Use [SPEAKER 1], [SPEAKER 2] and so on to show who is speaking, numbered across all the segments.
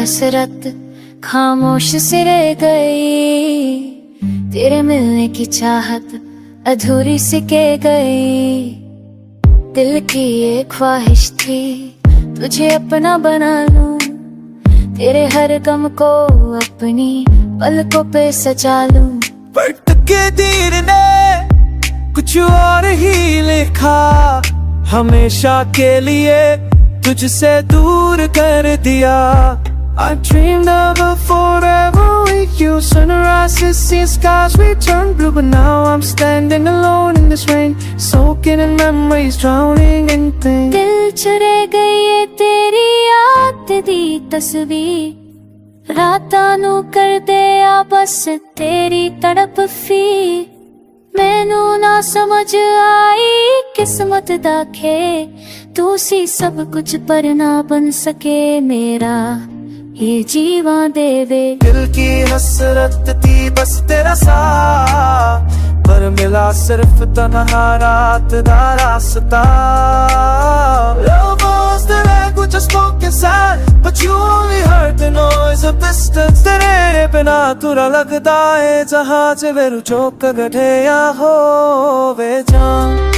[SPEAKER 1] हसरत खामोश से रह गई, तेरे मिलने की चाहत अधूरी सी कह गई। दिल की ये ख्वाहिश थी तुझे अपना बना लूं, तेरे हर गम को अपनी पलकों पे सजा लूं।
[SPEAKER 2] पर तकदीर ने कुछ और ही लिखा, हमेशा के लिए तुझसे दूर कर दिया। I dreamed of a forever with you, sunrises, see skies we turn blue, but now I'm standing alone in this rain, soaking in memories, drowning in pain.
[SPEAKER 1] दिल चुरे गई है तेरी याद दी तस्वीर, रातां नू कर दे आ बस तेरी तड़प फीर। मैनू ना समझ आई किस्मत दा खेल, तू सी सब कुछ पर ना बन सके मेरा ये जीवा देवे।
[SPEAKER 2] दिल की हसरत थी बस तेरा साथ, पर मिला सिर्फ तन्हा रात दा रास्ता। Love was the language I spoke inside, but you only heard the noise of distance. तेरे बिना तुरा लगदा है जहाज वेरू चौक गठे या हो वे जान।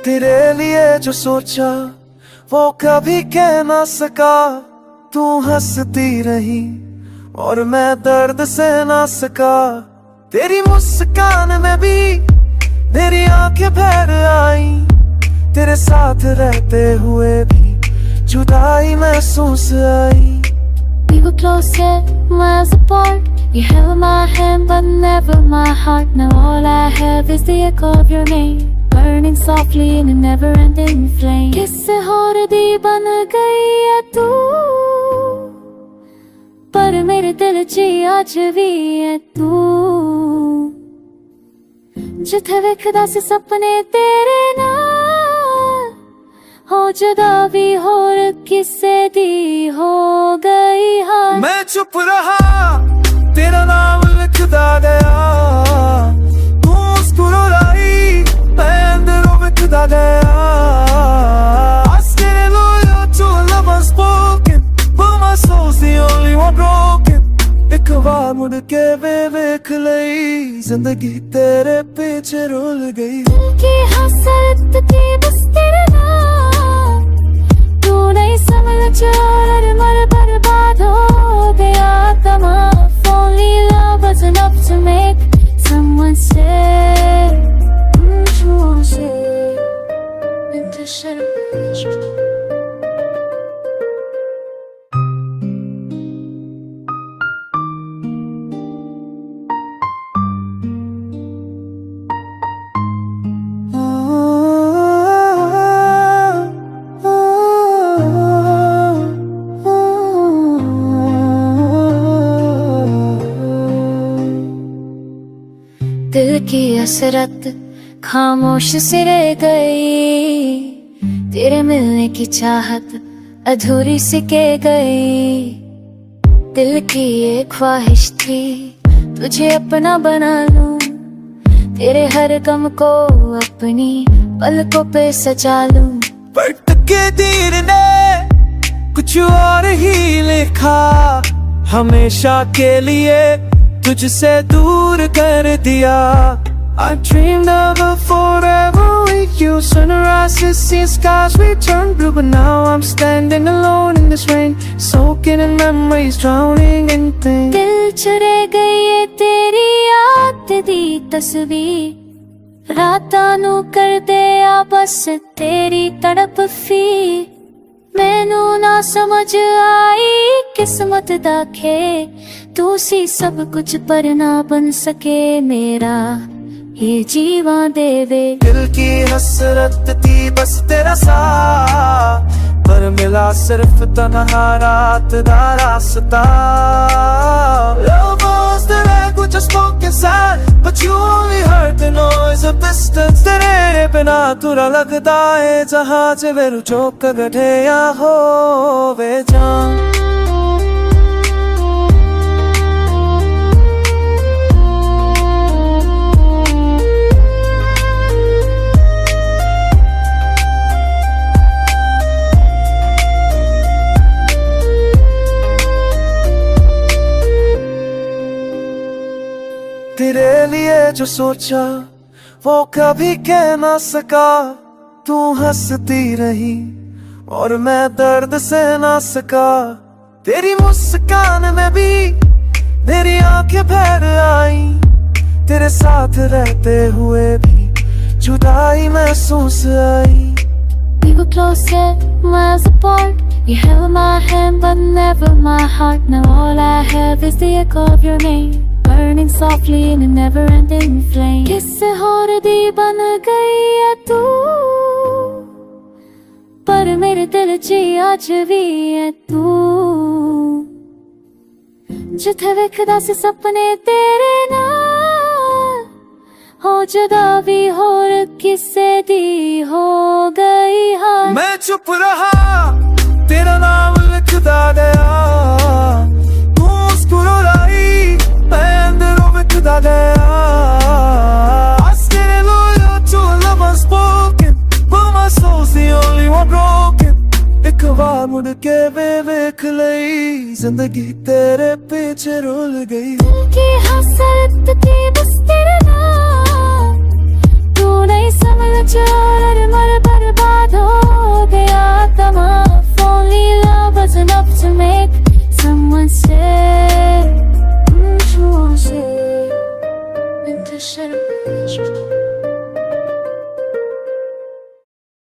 [SPEAKER 2] तेरे लिए जो सोचा वो कभी कह ना सका, तू हंसती रही और मैं दर्द से ना सका। तेरी मुस्कान में भी मेरी आंखें भर आई, तेरे साथ रहते हुए भी जुदाई महसूस आई।
[SPEAKER 1] We were close yet miles apart, you held my hand but never my heart. Now all I have is the echo of your name, burning softly in a never-ending flame. किससे और दी बन गई है तू, पर मेरे दिल ची आज भी है तू। जिथे वेखदा सी सपने तेरे नाल, हो जुदा भी होर किसे दी हो गई हार।
[SPEAKER 2] मैं चुप रहा तेरा नाम लिखदा गया, तू मुस्कुराई मैं अंदरों बिखदा गया। I stayed loyal to a love unspoken, but my soul's the only one broken. एक बार मुड़ के देख लई, जिंदगी तेरे पीछे रुल गई।
[SPEAKER 1] दिल की हसरत थी बस तेरा नाम, तू नहीं समझ और मर बर्बाद हो गया तमाम। If only love was enough to make someone stay, दिल की हसरत खामोश से रह गई, तेरे मिलने की चाहत अधूरी सी कह गई। दिल की ये ख्वाहिश थी तुझे अपना बना लूं, तेरे हर गम को अपनी पलकों पे सजा लूं।
[SPEAKER 2] पर तकदीर ने कुछ और ही लिखा, हमेशा के लिए तुझसे दूर कर दिया। I dreamed of a forever with you, sunrises, see skies we turn blue, but now I'm standing alone in this rain, soaking in memories, drowning in pain.
[SPEAKER 1] दिल चुरे गई है तेरी याद दी तस्वीर, रातां नू कर दे आ बस तेरी तड़प फीर। मैनू ना समझ आई किस्मत दा खेल, तू सी सब कुछ पर ना बन सके मेरा ये जीवा देवे।
[SPEAKER 2] दिल की हसरत थी बस तेरा साथ, पर मिला सिर्फ तन्हा रात दा रास्ता। Love was the language I spoke inside, but you only heard the noise of distance. तेरे बिना तुरा लगदा है जहाज वेरू चौक गठे या हो वे जान तेरे लिए जो सोचा वो कभी कह ना सका तू हंसती रही और मैं दर्द से ना सका तेरी मुस्कान में भी मेरी आंखें भर आई तेरे साथ रहते हुए भी जुदाई महसूस आई
[SPEAKER 1] We were closer, miles apart. You held my hand but never my heart. Now all I have is the echo of your name, burning softly in a never-ending flame. किससे और दी बन गई है तू, पर मेरे दिल च आज भी है तू। जिथे वेखदा सी सपने तेरे नाल, हो जुदा भी होर किसे दी हो गई हार।
[SPEAKER 2] मैं चुप रहा तेरा नाम लिखदा गया तू मुस्कुराई मैं अंदरों लिखदा गया I stayed loyal to a love unspoken but my soul's the only one broken एक बार मुड़ के वेख लई जिंदगी तेरे पीछे रुल गई
[SPEAKER 1] दिल की हसरत थी बस तेरे नाम, तू नहीं समझ और मर बर्बाद हो गया तमाम। If only love was enough to make someone say, into